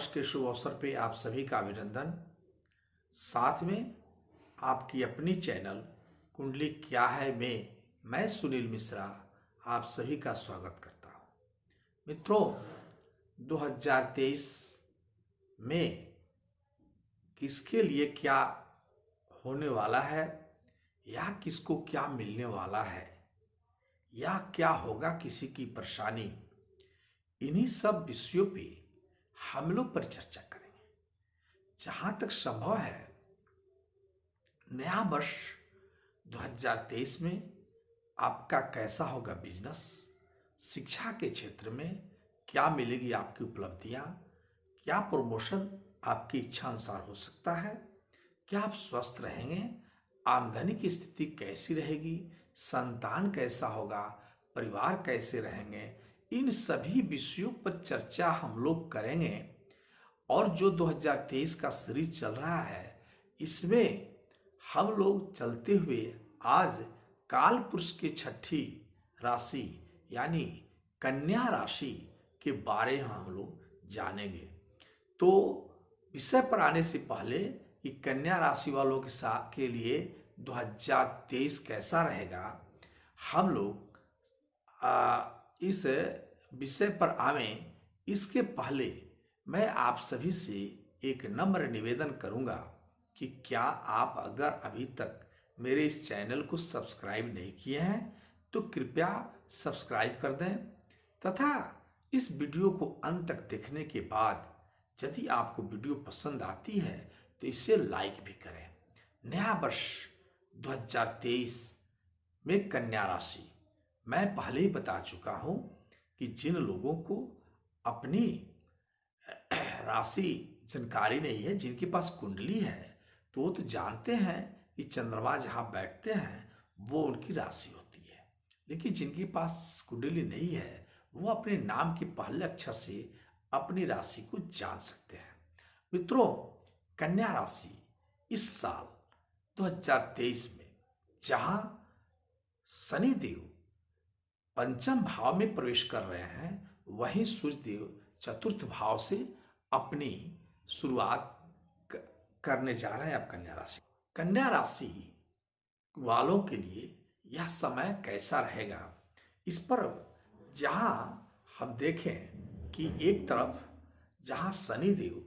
नववर्ष के शुभ अवसर पे आप सभी का अभिनंदन। साथ में आपकी अपनी चैनल कुंडली क्या है में मैं सुनील मिश्रा आप सभी का स्वागत करता हूँ। मित्रों, 2023 में किसके लिए क्या होने वाला है या किसको क्या मिलने वाला है या क्या होगा किसी की परेशानी, इन्हीं सब विषयों पे हम लोग पर चर्चा करेंगे। जहां तक संभव है, नया वर्ष 2023 में आपका कैसा होगा बिजनेस, शिक्षा के क्षेत्र में क्या मिलेगी आपकी उपलब्धियां, क्या प्रमोशन आपकी इच्छा अनुसार हो सकता है, क्या आप स्वस्थ रहेंगे, आमदनी की स्थिति कैसी रहेगी, संतान कैसा होगा, परिवार कैसे रहेंगे, इन सभी विषयों पर चर्चा हम लोग करेंगे। और जो 2023 का सीरीज चल रहा है, इसमें हम लोग चलते हुए आज काल पुरुष की छठी राशि यानी कन्या राशि के बारे में हम लोग जानेंगे। तो विषय पर आने से पहले कि कन्या राशि वालों के साथ के लिए 2023 कैसा रहेगा, हम लोग इस विषय पर आवें इसके पहले मैं आप सभी से एक नम्र निवेदन करूंगा कि क्या आप अगर अभी तक मेरे इस चैनल को सब्सक्राइब नहीं किए हैं तो कृपया सब्सक्राइब कर दें, तथा इस वीडियो को अंत तक देखने के बाद यदि आपको वीडियो पसंद आती है तो इसे लाइक भी करें। नया वर्ष 2023 में कन्या राशि, मैं पहले ही बता चुका हूं कि जिन लोगों को अपनी राशि जानकारी नहीं है, जिनके पास कुंडली है, तो वो तो जानते हैं कि चंद्रमा जहां बैठते हैं वो उनकी राशि होती है। लेकिन जिनके पास कुंडली नहीं है वो अपने नाम के पहले अक्षर से अपनी राशि को जान सकते हैं। मित्रों, कन्या राशि इस साल 2023 में जहां शनिदेव पंचम भाव में प्रवेश कर रहे हैं, वहीं सूर्यदेव चतुर्थ भाव से अपनी शुरुआत करने जा रहे हैं। अब कन्या राशि वालों के लिए यह समय कैसा रहेगा, इस पर जहां हम देखें कि एक तरफ जहां शनिदेव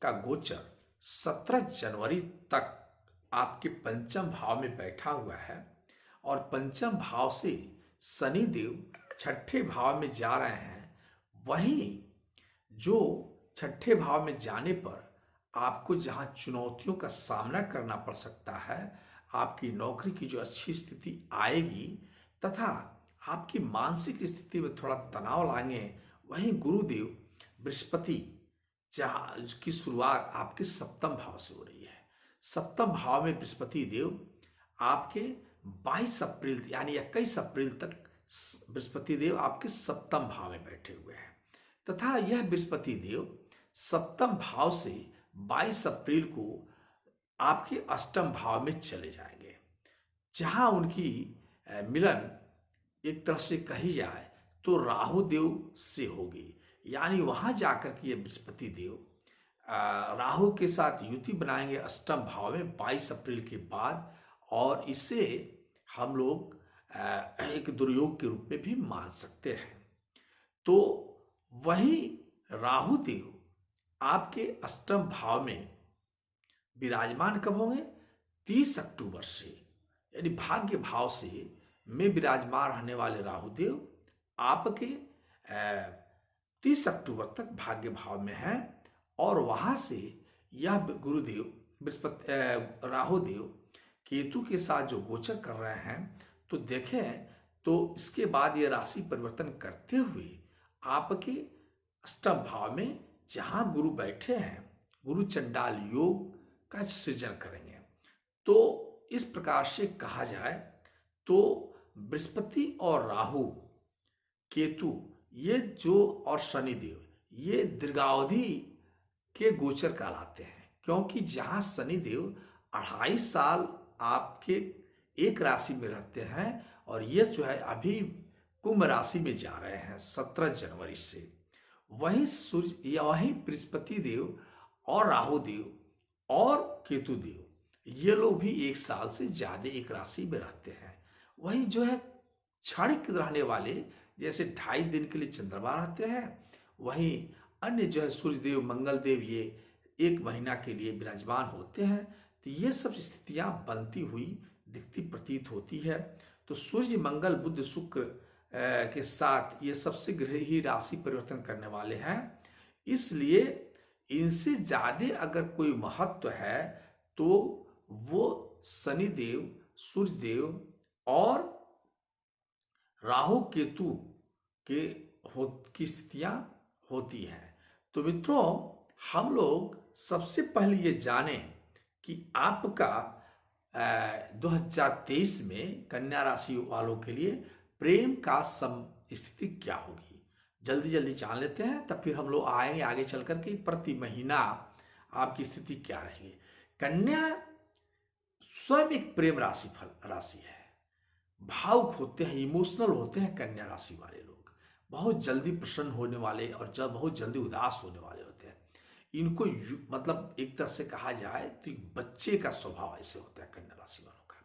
का गोचर 17 जनवरी तक आपके पंचम भाव में बैठा हुआ है और पंचम भाव से शनिदेव छठे भाव में जा रहे हैं, वहीं जो छठे भाव में जाने पर आपको जहां चुनौतियों का सामना करना पड़ सकता है, आपकी नौकरी की जो अच्छी स्थिति आएगी तथा आपकी मानसिक स्थिति में थोड़ा तनाव लाएंगे, वहीं गुरुदेव बृहस्पति जहां की शुरुआत आपके सप्तम भाव से हो रही है। सप्तम भाव में बृहस्पति देव आपके 22 अप्रैल यानी 21 अप्रैल तक बृहस्पति देव आपके सप्तम भाव में बैठे हुए हैं, तथा यह बृहस्पति देव सप्तम भाव से 22 अप्रैल को आपके अष्टम भाव में चले जाएंगे, जहां उनकी मिलन एक तरह से कही जाए तो राहु देव से होगी। यानी वहां जाकर के ये बृहस्पति देव राहु के साथ युति बनाएंगे अष्टम भाव में 22 अप्रैल के बाद, और इसे हम लोग एक दुर्योग के रूप में भी मान सकते हैं। तो वही राहु देव आपके अष्टम भाव में विराजमान कब होंगे? 30 अक्टूबर से, यानी भाग्य भाव से में विराजमान रहने वाले राहुदेव आपके 30 अक्टूबर तक भाग्य भाव में है, और वहां से यह गुरुदेव बृहस्पति राहुदेव केतु के साथ जो गोचर कर रहे हैं, तो देखें तो इसके बाद ये राशि परिवर्तन करते हुए आपके अष्टम भाव में जहां गुरु बैठे हैं, गुरु चंडाल योग का सृजन करेंगे। तो इस प्रकार से कहा जाए तो बृहस्पति और राहु केतु ये जो और शनिदेव ये दीर्घावधि के गोचर कहलाते हैं, क्योंकि जहां शनिदेव 2.5 साल आपके एक राशि में रहते हैं और ये जो है अभी कुंभ राशि में जा रहे हैं 17 जनवरी से, वहीं सूर्य या वहीं बृहस्पति देव और राहु देव और केतु देव, ये लोग भी 1 साल से ज्यादा एक राशि में रहते हैं। वहीं जो है क्षणिक रहने वाले, जैसे 2.5 दिन के लिए चंद्रमा रहते हैं, वहीं अन्य जो है सूर्य देव, मंगल देव, ये 1 महीना के लिए विराजमान होते हैं। तो ये सब स्थितियां बनती हुई दिखती प्रतीत होती है। तो सूर्य, मंगल, बुध, शुक्र के साथ ये सब शीघ्र ही राशि परिवर्तन करने वाले हैं। इसलिए इनसे ज्यादा अगर कोई महत्व है तो वो शनि देव, सूर्य देव और राहु केतु के की स्थितियां होती हैं। तो मित्रों, हम लोग सबसे पहले ये जाने कि आपका 2023 में कन्या राशि वालों के लिए प्रेम का स्थिति क्या होगी। जल्दी जल्दी जान लेते हैं, तब फिर हम लोग आएंगे आगे चल करके प्रति महीना आपकी स्थिति क्या रहेगी। कन्या स्वयं एक प्रेम राशि है। भावुक होते हैं, इमोशनल होते हैं कन्या राशि वाले लोग। बहुत जल्दी प्रसन्न होने वाले और जब बहुत जल्दी उदास होने वाले होते हैं। इनको मतलब एक तरह से कहा जाए तो एक बच्चे का स्वभाव ऐसे होता है कन्या राशि वालों का।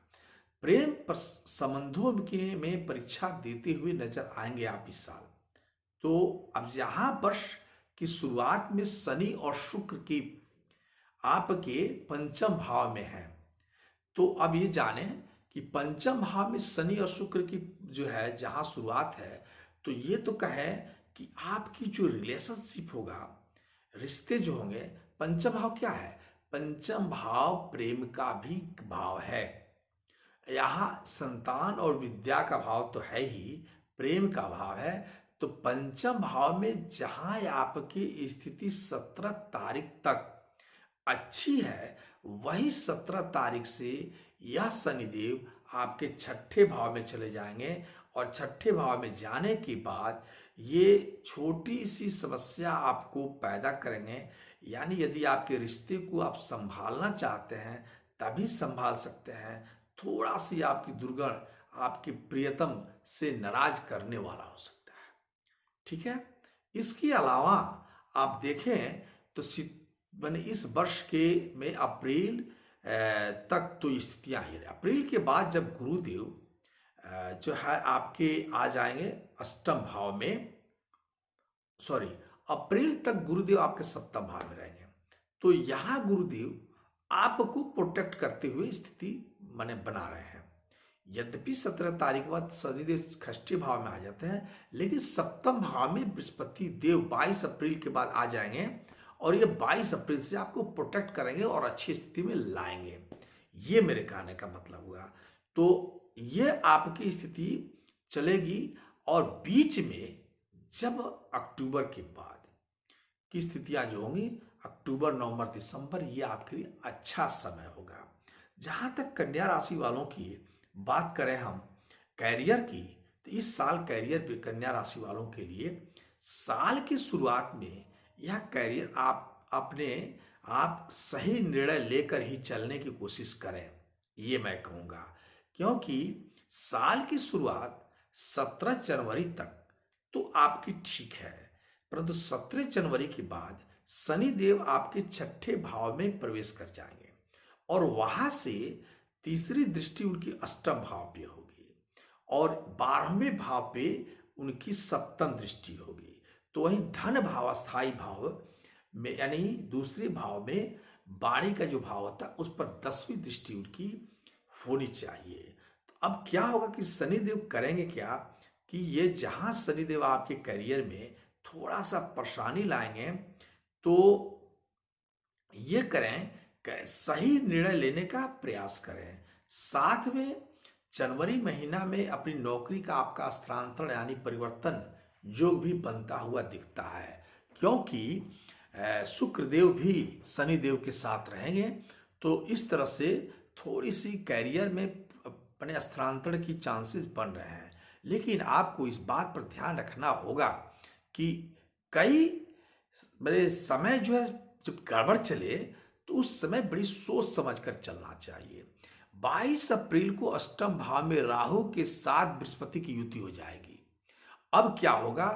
प्रेम संबंधों के में परीक्षा देते हुए नजर आएंगे आप इस साल। तो अब जहां वर्ष की शुरुआत में शनि और शुक्र की आपके पंचम भाव में है, तो अब ये जाने कि पंचम भाव में शनि और शुक्र की जो है जहां शुरुआत है, तो ये तो कहे कि आपकी जो रिलेशनशिप होगा, रिश्ते जो होंगे, पंचम भाव क्या है? पंचम भाव प्रेम का भी भाव है। यहाँ संतान और विद्या का भाव तो है ही, प्रेम का भाव है। तो पंचम भाव में जहां आपकी स्थिति 17 तारीख तक अच्छी है, वही 17 तारीख से यह शनिदेव आपके 6ठे भाव में चले जाएंगे। और 6ठे भाव में जाने के बाद ये छोटी सी समस्या आपको पैदा करेंगे। यानी यदि आपके रिश्ते को आप संभालना चाहते हैं तभी संभाल सकते हैं। थोड़ा सी आपकी दुर्गुण आपके प्रियतम से नाराज करने वाला हो सकता है। ठीक है। इसके अलावा आप देखें तो मैंने इस वर्ष के में अप्रैल तक तो स्थितियां ही रही। अप्रैल के बाद जब गुरुदेव जो है आपके आ जाएंगे अष्टम भाव में, सॉरी, अप्रैल तक गुरुदेव आपके सप्तम भाव में रहेंगे। तो यहां गुरुदेव आपको प्रोटेक्ट करते हुए स्थिति माने बना रहे हैं। यद्यपि 17 तारीख के बाद शनिदेव 6ठे भाव में आ जाते हैं, लेकिन सप्तम भाव में बृहस्पति देव 22 अप्रैल के बाद आ जाएंगे और ये 22 अप्रैल से आपको प्रोटेक्ट करेंगे और अच्छी स्थिति में लाएंगे। ये मेरे कहने का मतलब हुआ। तो ये आपकी स्थिति चलेगी। और बीच में जब अक्टूबर के बाद की स्थितियां जो होंगी, अक्टूबर, नवंबर, दिसंबर, ये आपके लिए अच्छा समय होगा। जहां तक कन्या राशि वालों की बात करें हम कैरियर की, तो इस साल कैरियर कन्या राशि वालों के लिए साल की शुरुआत में यह कैरियर आप सही निर्णय लेकर ही चलने की कोशिश करें, ये मैं कहूँगा। क्योंकि साल की शुरुआत 17 जनवरी तक तो आपकी ठीक है, परंतु 17 जनवरी के बाद शनि देव आपके 6ठे भाव में प्रवेश कर जाएंगे और वहां से तीसरी दृष्टि उनकी अष्टम भाव पे होगी और 12वें भाव पे उनकी सप्तम दृष्टि होगी। तो वही धन भाव, अस्थायी भाव में, यानी दूसरे भाव में वाणी का जो भाव होता है उस पर 10वीं दृष्टि उनकी होनी चाहिए। तो अब क्या होगा कि शनिदेव करेंगे क्या कि ये जहां शनिदेव आपके करियर में थोड़ा सा परेशानी लाएंगे, तो ये करें सही निर्णय लेने का प्रयास करें। साथ में जनवरी महीना में अपनी नौकरी का आपका स्थानांतरण यानी परिवर्तन जो भी बनता हुआ दिखता है, क्योंकि शुक्रदेव भी शनिदेव के साथ रहेंगे। तो इस तरह से थोड़ी सी कैरियर में अपने स्थानांतरण की चांसेस बन रहे हैं। लेकिन आपको इस बात पर ध्यान रखना होगा कि कई बड़े समय जो है जब गड़बड़ चले तो उस समय बड़ी सोच समझ कर चलना चाहिए। 22 अप्रैल को अष्टम भाव में राहु के साथ बृहस्पति की युति हो जाएगी। अब क्या होगा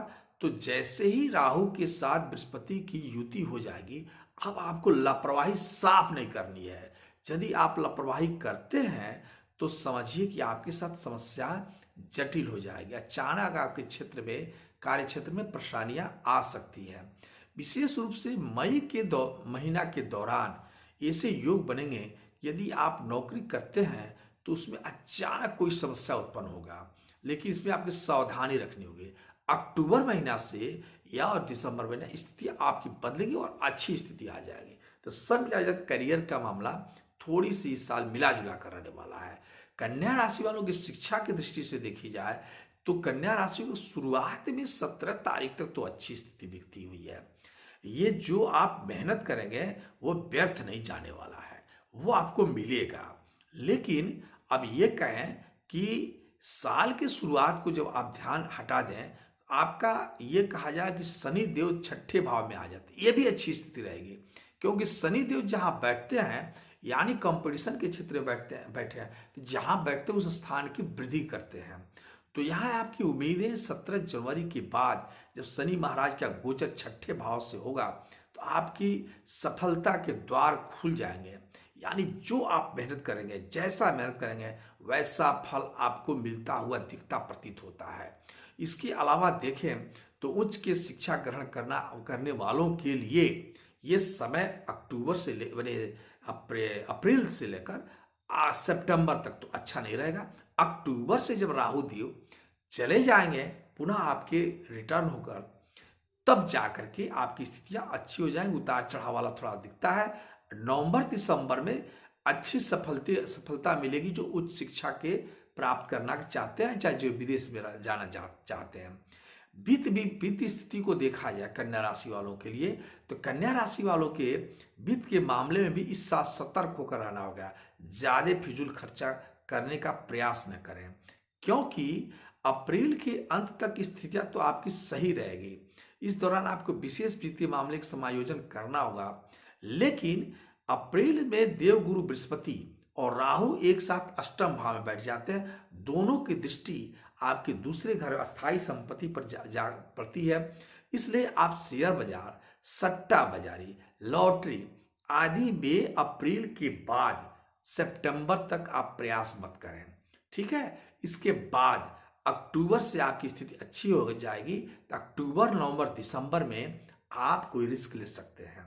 तो जैसे ही राहु के साथ बृहस्पति की युति हो जाएगी, अब आपको लापरवाही साफ नहीं करनी है। यदि आप लापरवाही करते हैं तो समझिए कि आपके साथ समस्या जटिल हो जाएगी। अचानक आपके क्षेत्र में, कार्य क्षेत्र में परेशानियां आ सकती हैं। विशेष रूप से मई के महीना के दौरान ऐसे योग बनेंगे, यदि आप नौकरी करते हैं तो उसमें अचानक कोई समस्या उत्पन्न होगा, लेकिन इसमें आपकी सावधानी रखनी होगी। अक्टूबर महीना से या और दिसंबर महीना स्थिति आपकी बदलेगी और अच्छी स्थिति आ जाएगी। तो सब मिला जुला करियर का मामला थोड़ी सी इस साल मिला जुला कर रहने वाला है। कन्या राशि वालों की शिक्षा की दृष्टि से देखी जाए तो कन्या राशि को शुरुआत में 17 तारीख तक तो अच्छी स्थिति दिखती हुई है। ये जो आप मेहनत करेंगे वो व्यर्थ नहीं जाने वाला है, वो आपको मिलेगा। लेकिन अब ये कहें कि साल के शुरुआत को जब आप ध्यान हटा दें, आपका ये कहा जाए कि शनि देव छठे भाव में आ जाते हैं, ये भी अच्छी स्थिति रहेगी। क्योंकि शनि देव जहाँ बैठते हैं यानी कंपटीशन के क्षेत्र में बैठे हैं, तो जहाँ बैठते हैं उस स्थान की वृद्धि करते हैं। तो यहाँ आपकी उम्मीदें 17 जनवरी के बाद जब शनि महाराज का गोचर छठे भाव से होगा तो आपकी सफलता के द्वार खुल जाएंगे। यानी जो आप मेहनत करेंगे, जैसा मेहनत करेंगे वैसा फल आपको मिलता हुआ दिखता प्रतीत होता है। इसके अलावा देखें तो उच्च की शिक्षा ग्रहण करने वालों के लिए ये समय अक्टूबर से अप्रैल से लेकर सितंबर तक तो अच्छा नहीं रहेगा। अक्टूबर से जब राहु देव चले जाएंगे पुनः आपके रिटर्न होकर, तब जाकर के आपकी स्थितियां अच्छी हो जाएंगी। उतार चढ़ाव वाला थोड़ा दिखता है। नवंबर दिसंबर में अच्छी सफलता मिलेगी जो उच्च शिक्षा के प्राप्त करना चाहते हैं, चाहे जो विदेश में जाना चाहते हैं। वित्त स्थिति को देखा जाए कन्या राशि वालों के लिए, तो कन्या राशि वालों के वित्त के मामले में भी इस साल सतर्क होकर रहना होगा। ज्यादा फिजूल खर्चा करने का प्रयास न करें, क्योंकि अप्रैल के अंत तक की स्थितियां तो आपकी सही रहेगी। इस दौरान आपको विशेष वित्तीय मामले का समायोजन करना होगा। लेकिन अप्रैल में देवगुरु बृहस्पति और राहु एक साथ अष्टम भाव में बैठ जाते हैं। दोनों की दृष्टि आपके दूसरे घर अस्थायी संपत्ति पर जा पड़ती है। इसलिए आप शेयर बाजार, सट्टा बाजारी, लॉटरी आदि में अप्रैल के बाद सितंबर तक आप प्रयास मत करें, ठीक है। इसके बाद अक्टूबर से आपकी स्थिति अच्छी हो जाएगी, तो अक्टूबर, नवंबर, दिसंबर में आप कोई रिस्क ले सकते हैं।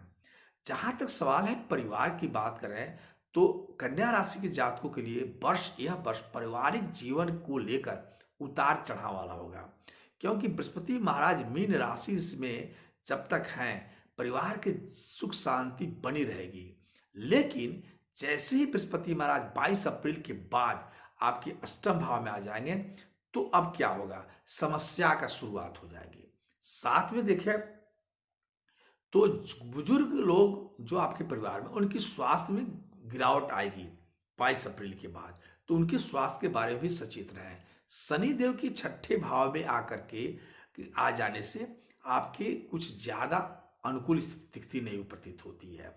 जहां तक सवाल है परिवार की बात करें तो कन्या राशि के जातकों के लिए यह वर्ष पारिवारिक जीवन को लेकर उतार चढ़ाव वाला होगा, क्योंकि बृहस्पति महाराज मीन राशि में जब तक हैं परिवार के सुख शांति बनी रहेगी। लेकिन जैसे ही बृहस्पति महाराज 22 अप्रैल के बाद आपके अष्टम भाव में आ जाएंगे तो अब क्या होगा, समस्या का शुरुआत हो जाएगी। साथ में देखें तो बुजुर्ग लोग जो आपके परिवार में, उनकी स्वास्थ्य में गिरावट आएगी 22 अप्रैल के बाद, तो उनके स्वास्थ्य के बारे में भी सचेत रहें। शनि देव की छठे भाव में आकर के आ जाने से आपके कुछ ज्यादा अनुकूल स्थिति दिखती नहीं प्रतीत होती है।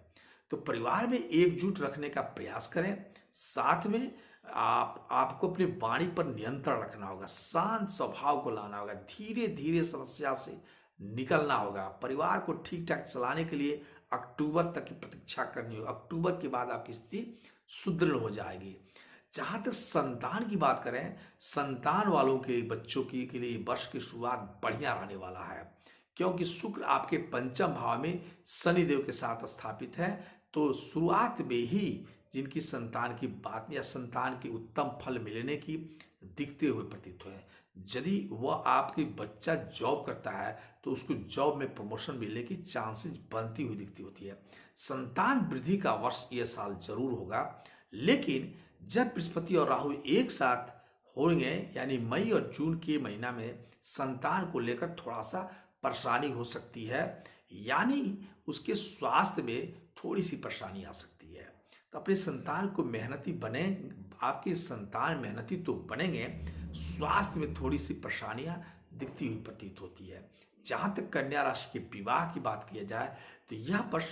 तो परिवार में एकजुट रखने का प्रयास करें। साथ में आपको अपनी वाणी पर नियंत्रण रखना होगा, शांत स्वभाव को लाना होगा, धीरे धीरे समस्या से निकलना होगा। परिवार को ठीक ठाक चलाने के लिए अक्टूबर तक की प्रतीक्षा करनी होगी। अक्टूबर के बाद आपकी स्थिति सुदृढ़ हो जाएगी। जहां तक संतान की बात करें, संतान वालों के बच्चों की के लिए वर्ष की शुरुआत बढ़िया रहने वाला है, क्योंकि शुक्र आपके पंचम भाव में शनिदेव के साथ स्थापित है। तो शुरुआत में ही जिनकी संतान की बात या संतान के उत्तम फल मिलने की दिखते हुए प्रतीत हुए। यदि वह आपकी बच्चा जॉब करता है तो उसको जॉब में प्रमोशन मिलने की चांसेस बनती हुई दिखती होती है। संतान वृद्धि का वर्ष यह साल जरूर होगा, लेकिन जब बृहस्पति और राहु एक साथ होंगे यानी मई और जून के महीना में संतान को लेकर थोड़ा सा परेशानी हो सकती है, यानी उसके स्वास्थ्य में थोड़ी सी परेशानी आ सकती है। तो अपने संतान को मेहनती बने, आपके संतान मेहनती तो बनेंगे, स्वास्थ्य में थोड़ी सी परेशानियां दिखती हुई प्रतीत होती है। जहां तक कन्या राशि के विवाह की बात किया जाए तो यह वर्ष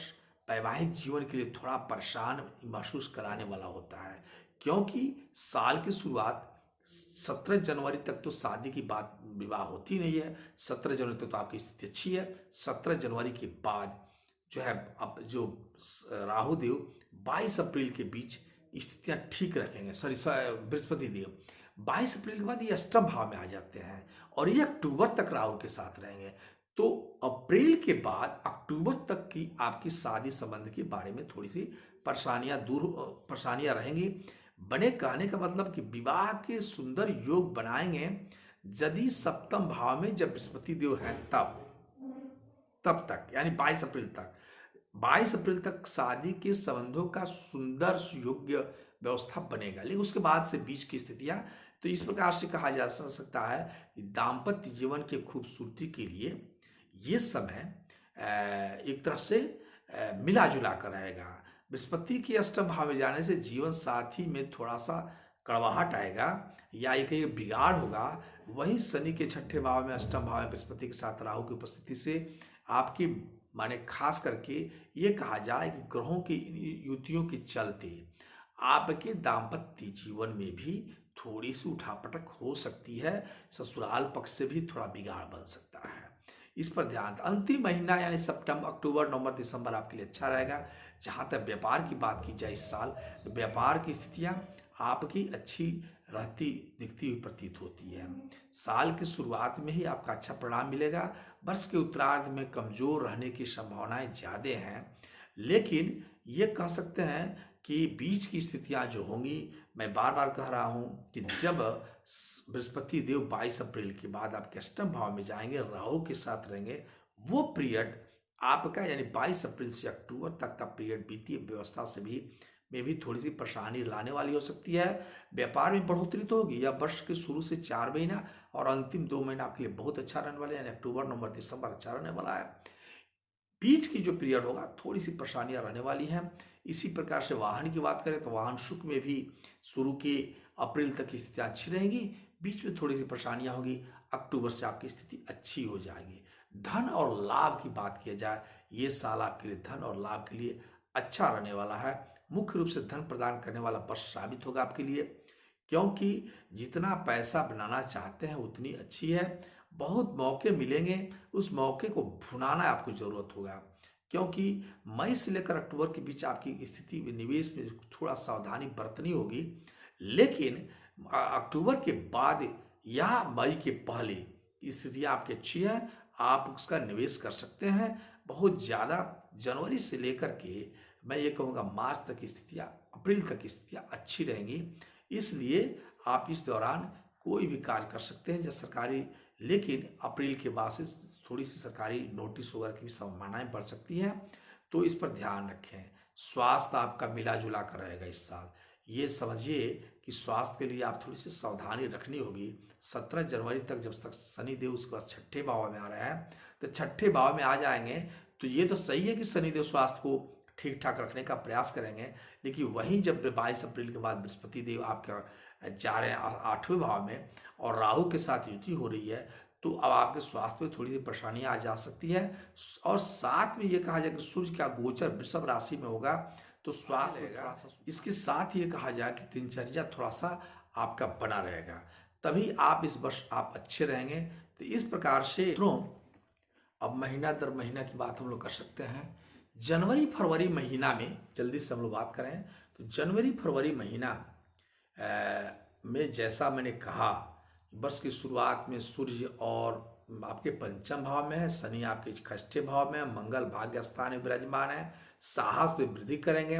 वैवाहिक जीवन के लिए थोड़ा परेशान महसूस कराने वाला होता है, क्योंकि साल की शुरुआत 17 जनवरी तक तो शादी की बात विवाह होती नहीं है। 17 जनवरी तक तो आपकी स्थिति अच्छी है। 17 जनवरी के बाद जो है, अब जो राहु देव 22 अप्रैल के बीच स्थितियां ठीक रखेंगे। सॉरी, बृहस्पति देव 22 अप्रैल के बाद ये अष्टम भाव में आ जाते हैं और ये अक्टूबर तक राहु के साथ रहेंगे। तो अप्रैल के बाद अक्टूबर तक की आपकी शादी संबंध के बारे में थोड़ी सी परेशानियां रहेंगी। बने कहने का मतलब कि विवाह के सुंदर योग बनाएंगे यदि सप्तम भाव में जब बृहस्पति देव है तब तक, यानी 22 अप्रैल तक। 22 अप्रैल तक शादी के संबंधों का सुंदर सुयोग्य व्यवस्था बनेगा। लेकिन उसके बाद से बीच की स्थितियां, तो इस प्रकार से कहा जा सकता है कि दाम्पत्य जीवन की खूबसूरती के लिए ये समय एक तरह से मिला जुला कर रहेगा। बृहस्पति के अष्टम भाव में जाने से जीवन साथी में थोड़ा सा कड़वाहट आएगा या एक बिगाड़ होगा। वहीं शनि के छठे भाव में अष्टम भाव में बृहस्पति के साथ राहु की उपस्थिति से आपकी माने खास करके ये कहा जाए कि ग्रहों की युतियों के चलते आपके दाम्पत्य जीवन में भी थोड़ी सी उठापटक हो सकती है। ससुराल पक्ष से भी थोड़ा बिगाड़ बन सकता है, इस पर ध्यान। अंतिम महीना यानी सितंबर, अक्टूबर, नवंबर, दिसंबर आपके लिए अच्छा रहेगा। जहाँ तक व्यापार की बात की जाए, इस साल व्यापार की स्थितियाँ आपकी अच्छी रहती दिखती हुई प्रतीत होती है। साल की शुरुआत में ही आपका अच्छा परिणाम मिलेगा। वर्ष के उत्तरार्ध में कमजोर रहने की संभावनाएं ज़्यादा हैं, लेकिन ये कह सकते हैं कि बीच की स्थितियां जो होंगी, मैं बार बार कह रहा हूं कि जब बृहस्पति देव 22 अप्रैल के बाद आपके अष्टम भाव में जाएंगे, राहु के साथ रहेंगे, वो पीरियड आपका यानी 22 अप्रैल से अक्टूबर तक का पीरियड वित्तीय व्यवस्था से भी में भी थोड़ी सी परेशानी लाने वाली हो सकती है। व्यापार में बढ़ोतरी तो होगी। या वर्ष के शुरू से 4 महीना और अंतिम 2 महीना आपके लिए बहुत अच्छा रहने वाले हैं, यानी अक्टूबर, नवंबर, दिसंबर अच्छा रहने वाला है। बीच की जो पीरियड होगा थोड़ी सी परेशानियां रहने वाली हैं। इसी प्रकार से वाहन की बात करें तो वाहन शुल्क में भी शुरू के अप्रैल तक की स्थितियां अच्छी रहेंगी। बीच में थोड़ी सी परेशानियां होगी, अक्टूबर से आपकी स्थिति अच्छी हो जाएगी। धन और लाभ की बात किया जाए, ये साल आपके लिए धन और लाभ के लिए अच्छा रहने वाला है। मुख्य रूप से धन प्रदान करने वाला वर्ष साबित होगा आपके लिए, क्योंकि जितना पैसा बनाना चाहते हैं उतनी अच्छी है। बहुत मौके मिलेंगे, उस मौके को भुनाना आपको जरूरत होगा, क्योंकि मई से लेकर अक्टूबर के बीच आपकी स्थिति में निवेश में थोड़ा सावधानी बरतनी होगी। लेकिन अक्टूबर के बाद या मई के पहले स्थिति आपकी अच्छी है, आप उसका निवेश कर सकते हैं। बहुत ज़्यादा जनवरी से लेकर के मैं ये कहूँगा मार्च तक की स्थितियाँ, अप्रैल तक की स्थितियाँ अच्छी रहेंगी। इसलिए आप इस दौरान कोई भी कार्य कर सकते हैं जब सरकारी, लेकिन अप्रैल के बाद से थोड़ी सी सरकारी नोटिस वगैरह की भी संभावनाएं बढ़ सकती हैं, तो इस पर ध्यान रखें। स्वास्थ्य आपका मिला जुला कर रहेगा इस साल। ये समझिए कि स्वास्थ्य के लिए आप थोड़ी सी सावधानी रखनी होगी। 17 जनवरी तक जब तक शनिदेव उसके बाद छठे भाव में आ रहे हैं, तो छठे भाव में आ जाएंगे तो ये तो सही है कि शनिदेव स्वास्थ्य को ठीक ठाक रखने का प्रयास करेंगे। लेकिन वहीं जब 22 अप्रैल के बाद बृहस्पति देव आपके जा रहे हैं 8वें भाव में और राहु के साथ युति हो रही है, तो अब आपके स्वास्थ्य में थोड़ी सी परेशानियां आ जा सकती है। और साथ में ये कहा जाए कि सूर्य का गोचर वृषभ राशि में होगा तो स्वास्थ्य रहेगा। इसके साथ ये कहा जाए कि दिनचर्या थोड़ा सा आपका बना रहेगा, तभी आप इस वर्ष आप अच्छे रहेंगे। तो इस प्रकार से अब महीना दर महीना की बात हम लोग कर सकते हैं। जनवरी फरवरी महीना में जल्दी से हम लोग बात करें तो जनवरी फरवरी महीना में जैसा मैंने कहा, वर्ष की शुरुआत में सूर्य और आपके पंचम भाव में है, शनि आपके छठे भाव में है, मंगल भाग्य स्थान में विराजमान है, साहस में वृद्धि करेंगे।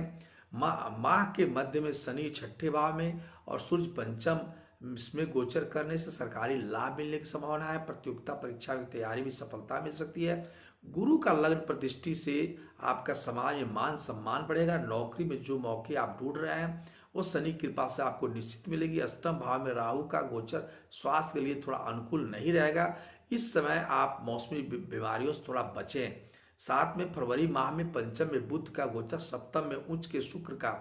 माह के मध्य में शनि छठे भाव में और सूर्य पंचम इसमें गोचर करने से सरकारी लाभ मिलने की संभावना है। प्रतियोगिता परीक्षा की तैयारी में सफलता मिल सकती है। गुरु का लग्न पर दृष्टि से आपका समाज में मान सम्मान बढ़ेगा। नौकरी में जो मौके आप ढूंढ रहे हैं वो शनि की कृपा से आपको निश्चित मिलेगी। अष्टम भाव में राहु का गोचर स्वास्थ्य के लिए थोड़ा अनुकूल नहीं रहेगा। इस समय आप मौसमी बीमारियों से थोड़ा बचें। साथ में फरवरी माह में पंचम में बुध का गोचर, सप्तम में उच्च के शुक्र का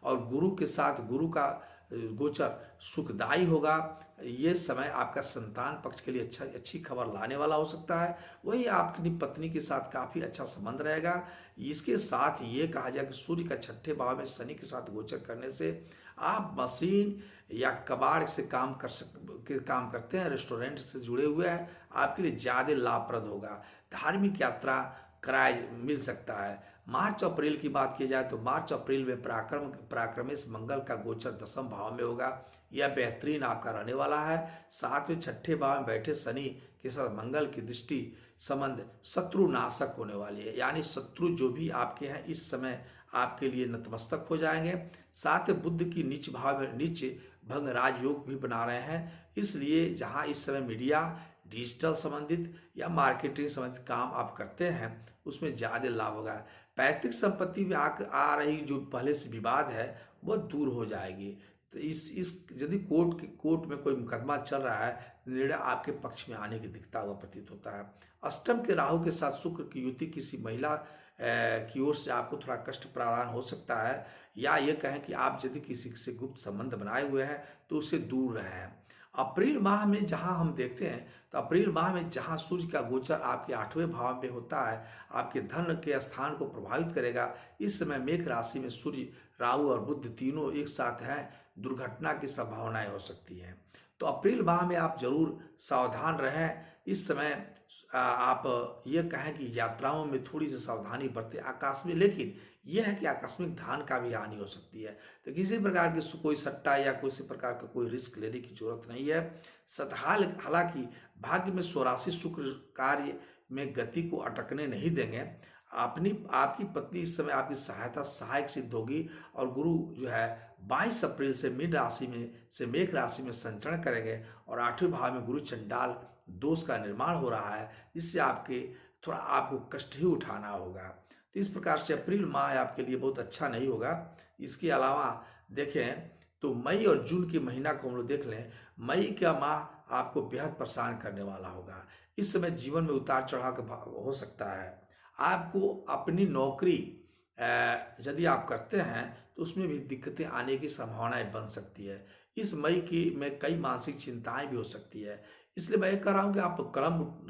और गुरु के साथ गुरु का गोचर सुखदायी होगा। ये समय आपका संतान पक्ष के लिए अच्छी खबर लाने वाला हो सकता है। वही आपकी पत्नी के साथ काफ़ी अच्छा संबंध रहेगा। इसके साथ ये कहा जाए कि सूर्य का छठे भाव में शनि के साथ गोचर करने से आप मशीन या कबाड़ से काम करते हैं, रेस्टोरेंट से जुड़े हुए हैं, आपके लिए ज़्यादा लाभप्रद होगा। धार्मिक यात्रा किराए मिल सकता है। मार्च अप्रैल की बात की जाए तो मार्च अप्रैल में पराक्रमेश मंगल का गोचर दसम भाव में होगा। यह बेहतरीन आपका रहने वाला है। साथ में छठे भाव में बैठे शनि के साथ मंगल की दृष्टि संबंध शत्रु नाशक होने वाली है, यानी शत्रु जो भी आपके हैं इस समय आपके लिए नतमस्तक हो जाएंगे। साथ में बुध की नीच भंग राजयोग भी बना रहे हैं। इसलिए जहां इस समय मीडिया डिजिटल संबंधित या मार्केटिंग संबंधित काम आप करते हैं उसमें ज़्यादा लाभ होगा। पैतृक संपत्ति में आ रही जो पहले से विवाद है वह दूर हो जाएगी। तो इस यदि कोर्ट में कोई मुकदमा चल रहा है, निर्णय आपके पक्ष में आने की दिखता हुआ प्रतीत होता है। अष्टम के राहु के साथ शुक्र की युति किसी महिला की ओर से आपको थोड़ा कष्ट प्रदान हो सकता है, या ये कहें कि आप यदि किसी से गुप्त संबंध बनाए हुए हैं तो उससे दूर रहें। अप्रैल माह में जहां हम देखते हैं तो अप्रैल माह में जहां सूर्य का गोचर आपके 8वें भाव में होता है, आपके धन के स्थान को प्रभावित करेगा। इस समय मेष राशि में सूर्य, राहु और बुध तीनों एक साथ हैं। दुर्घटना की संभावनाएं हो सकती हैं। तो अप्रैल माह में आप जरूर सावधान रहें। इस समय आप ये कहें कि यात्राओं में थोड़ी सी सावधानी बरतें आकाश में, लेकिन यह है कि आकस्मिक धन का भी हानि हो सकती है। तो किसी प्रकार की कोई सट्टा या किसी प्रकार का कोई रिस्क लेने की जरूरत नहीं है। हालांकि भाग्य में स्वराशि शुक्र कार्य में गति को अटकने नहीं देंगे। आपकी पत्नी इस समय आपकी सहायक सिद्ध होगी, और गुरु जो है 22 अप्रैल से मीन राशि में से मेष राशि में संचरण करेंगे, और 8वें भाव में गुरु चंडाल दोष का निर्माण हो रहा है, जिससे आपको कष्ट ही उठाना होगा। तो इस प्रकार से अप्रैल माह आपके लिए बहुत अच्छा नहीं होगा। इसके अलावा देखें तो मई और जून के महीना को हम लोग देख लें। मई का माह आपको बेहद परेशान करने वाला होगा। इस समय जीवन में उतार चढ़ाव का हो सकता है। आपको अपनी नौकरी यदि आप करते हैं तो उसमें भी दिक्कतें आने की संभावनाएं बन सकती है। इस मई में कई मानसिक चिंताएं भी हो सकती है। इसलिए मैं कह रहा हूँ कि आप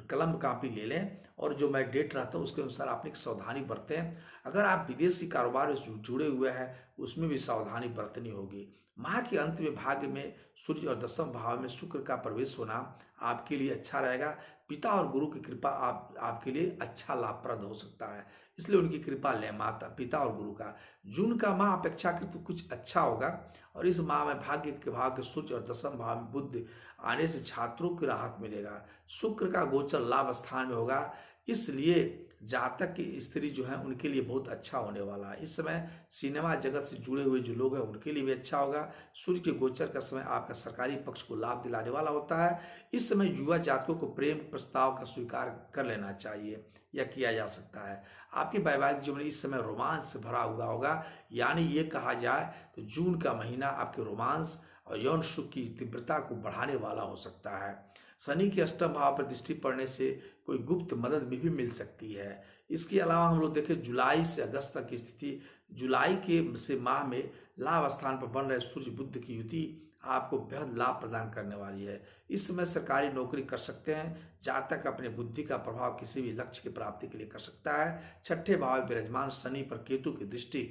कलम कापी ले लें, और जो मैं डेट रहता हूँ उसके अनुसार आप एक सावधानी बरतें। अगर आप विदेश के कारोबार में जुड़े हुए हैं उसमें भी सावधानी बरतनी होगी। माह के अंत में भाग्य में सूर्य और दसम भाव में शुक्र का प्रवेश होना आपके लिए अच्छा रहेगा। पिता और गुरु की कृपा आपके लिए अच्छा लाभप्रद हो सकता है, इसलिए उनकी कृपा लें, माता पिता और गुरु का। जून का माह अपेक्षाकृत तो कुछ अच्छा होगा, और इस माह में भाग्य के भाव के सूर्य और दसम भाव में बुध आने से छात्रों की राहत मिलेगा। शुक्र का गोचर लाभ स्थान में होगा, इसलिए जातक की स्त्री जो है उनके लिए बहुत अच्छा होने वाला है। इस समय सिनेमा जगत से जुड़े हुए जो लोग हैं उनके लिए भी अच्छा होगा। सूर्य के गोचर का समय आपका सरकारी पक्ष को लाभ दिलाने वाला होता है। इस समय युवा जातकों को प्रेम प्रस्ताव का स्वीकार कर लेना चाहिए या किया जा सकता है। आपके वैवाहिक जीवन इस समय रोमांस से भरा हुआ होगा, यानी ये कहा जाए तो जून का महीना आपके रोमांस और यौन सुख की तीव्रता को बढ़ाने वाला हो सकता है। शनि के अष्टम भाव पर दृष्टि पड़ने से कोई गुप्त मदद भी मिल सकती है। इसके अलावा हम लोग देखें जुलाई से अगस्त तक की स्थिति, जुलाई के से माह में लाभ स्थान पर बन रहे सूर्य बुध की युति आपको बेहद लाभ प्रदान करने वाली है। इस समय सरकारी नौकरी कर सकते हैं। जातक अपने बुद्धि का प्रभाव किसी भी लक्ष्य की प्राप्ति के लिए कर सकता है। छठे भाव में विराजमान शनि पर केतु की दृष्टि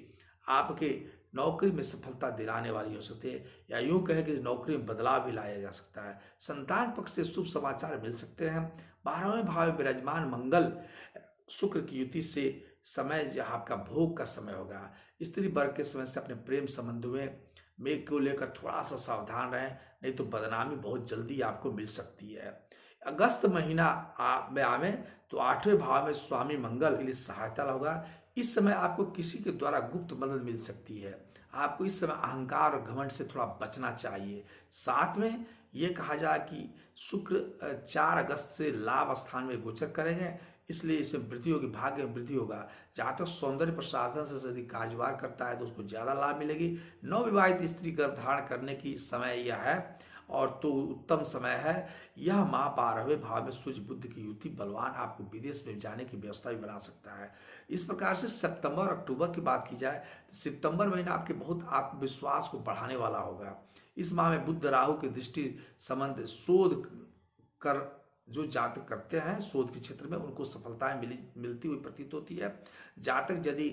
आपके नौकरी में सफलता दिलाने वाली हो सकती है, या यूं कहें कि नौकरी में बदलाव भी लाया जा सकता है। संतान पक्ष से शुभ समाचार मिल सकते हैं। 12वें भाव में विराजमान मंगल शुक्र की युति से समय जो आपका भोग का समय होगा। स्त्री वर्ग के समय से अपने प्रेम संबंधों में को लेकर थोड़ा सा सावधान रहें, नहीं तो बदनामी बहुत जल्दी आपको मिल सकती है। अगस्त महीना में आवे तो 8वें भाव में स्वामी मंगल के लिए सहायता होगा। इस समय आपको किसी के द्वारा गुप्त मदद मिल सकती है। आपको इस समय अहंकार और घमंड से थोड़ा बचना चाहिए। साथ में ये कहा जाए कि शुक्र 4 अगस्त से लाभ स्थान में गोचर करेंगे, इसलिए इसमें वृद्धि होगी, भाग्य में वृद्धि होगा। जहाँ तक सौंदर्य प्रसाधन से यदि कार्यवार करता है तो उसको ज़्यादा लाभ मिलेगी। नवविवाहित स्त्री गर्भ धारण करने की समय यह है, और तो उत्तम समय है। यह माह 12वें भाव में सूर्य बुध की युति बलवान आपको विदेश में जाने की व्यवस्था भी बना सकता है। इस प्रकार से सितंबर और अक्टूबर की बात की जाए तो सितंबर महीना आपके बहुत आत्मविश्वास को बढ़ाने वाला होगा। इस माह में बुध राहु की दृष्टि संबंध शोध कर जो जातक करते हैं शोध के क्षेत्र में उनको सफलताएं मिलती हुई प्रतीत होती है। जातक यदि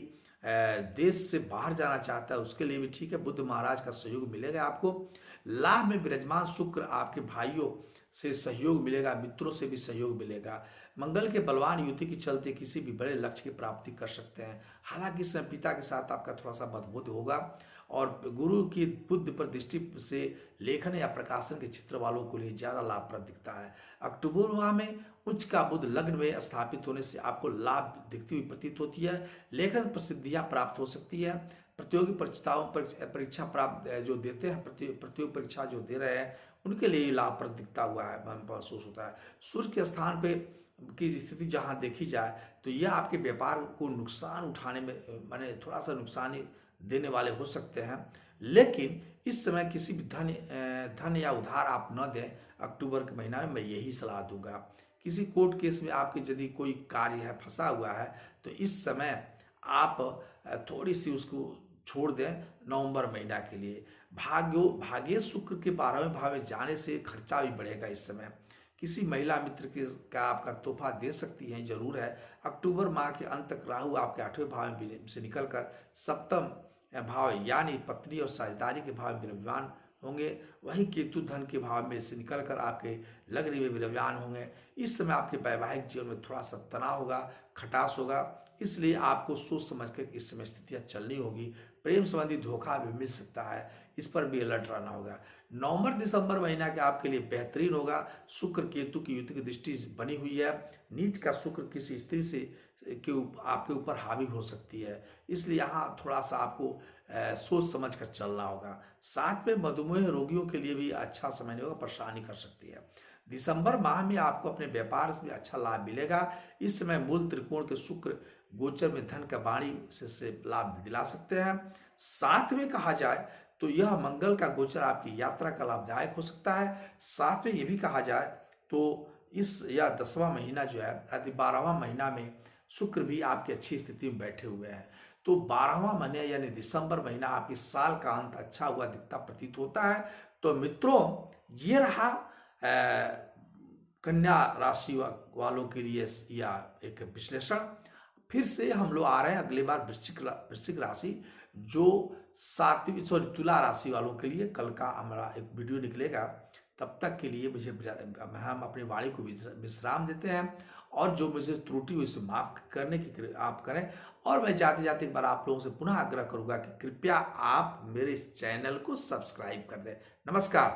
देश से बाहर जाना चाहता है उसके लिए भी ठीक है, बुद्ध महाराज का सहयोग मिलेगा आपको। लाभ में विराजमान शुक्र आपके भाइयों से सहयोग मिलेगा, मित्रों से भी सहयोग मिलेगा। मंगल के बलवान युति के चलते किसी भी बड़े लक्ष्य की प्राप्ति कर सकते हैं। हालांकि इसमें पिता के साथ आपका थोड़ा सा मतभेद होगा और गुरु की बुद्ध पर दृष्टि से लेखन या प्रकाशन के क्षेत्र वालों के लिए ज्यादा लाभप्रद दिखता है। अक्टूबर माह में उच्च का बुध लग्न में स्थापित होने से आपको लाभ दिखती हुई प्रतीत होती है। लेखन प्रसिद्धियां प्राप्त हो सकती है। प्रतियोगी परीक्षाओं पर परीक्षा प्राप्त जो देते हैं प्रतियोगी परीक्षा जो दे रहे हैं उनके लिए लाभप्रद दिखता हुआ है महसूस होता है। सूर्य के स्थान पे की स्थिति जहां देखी जाए तो यह आपके व्यापार को नुकसान उठाने में माने थोड़ा सा नुकसान देने वाले हो सकते हैं। लेकिन इस समय किसी भी धन या उधार आप न दें। अक्टूबर के महीना में मैं यही सलाह दूंगा। किसी कोर्ट केस में आपके यदि कोई कार्य है फंसा हुआ है तो इस समय आप थोड़ी सी उसको छोड़ दें नवंबर महीना के लिए। भाग्य शुक्र के 12वें भाव में जाने से खर्चा भी बढ़ेगा। इस समय किसी महिला मित्र के का आपका तोहफा दे सकती हैं, जरूर है। अक्टूबर माह के अंत तक राहु आपके 8वें भाव में से निकलकर सप्तम भाव यानी पत्नी और साझेदारी के भाव में विराजमान होंगे। वहीं केतु धन के भाव में से निकलकर आपके लग्न में विराजमान होंगे। इस समय आपके वैवाहिक जीवन में थोड़ा सा तनाव होगा, खटास होगा, इसलिए आपको सोच समझकर इस समय स्थितियां चलनी होगी। प्रेम संबंधी धोखा भी मिल सकता है, इस पर भी अलर्ट रहना होगा। नवंबर दिसंबर महीना के आपके लिए बेहतरीन होगा। शुक्र केतु की युति की दृष्टि बनी हुई है। नीच का शुक्र किसी स्त्री से आपके ऊपर हावी हो सकती है, इसलिए यहाँ थोड़ा सा आपको सोच समझ कर चलना होगा। साथ में मधुमेह रोगियों के लिए भी अच्छा समय नहीं होगा, परेशानी कर सकती है। दिसंबर माह में आपको अपने व्यापार से भी अच्छा लाभ मिलेगा। इस समय मूल त्रिकोण के शुक्र गोचर में धन का वाणी से लाभ दिला सकते हैं। साथ में कहा जाए तो यह मंगल का गोचर आपकी यात्रा का लाभदायक हो सकता है। साथ में ये भी कहा जाए तो इस या 10वां महीना जो है अति 12वां महीना में शुक्र भी आपकी अच्छी स्थिति में बैठे हुए हैं। तो 12वां महीना यानी दिसंबर महीना आपके साल का अंत अच्छा हुआ दिखता प्रतीत होता है। तो मित्रों ये रहा कन्या राशि वालों के लिए या एक विश्लेषण। फिर से हम लोग आ रहे हैं अगली बार वृश्चिक राशि जो तुला राशि वालों के लिए कल का हमारा एक वीडियो निकलेगा। तब तक के लिए हम अपनी वाणी को विश्राम देते हैं और जो मुझे त्रुटि हुई उसे माफ करने की आप करें। और मैं जाते जाते एक बार आप लोगों से पुनः आग्रह करूंगा कि कृपया आप मेरे इस चैनल को सब्सक्राइब कर दें। नमस्कार।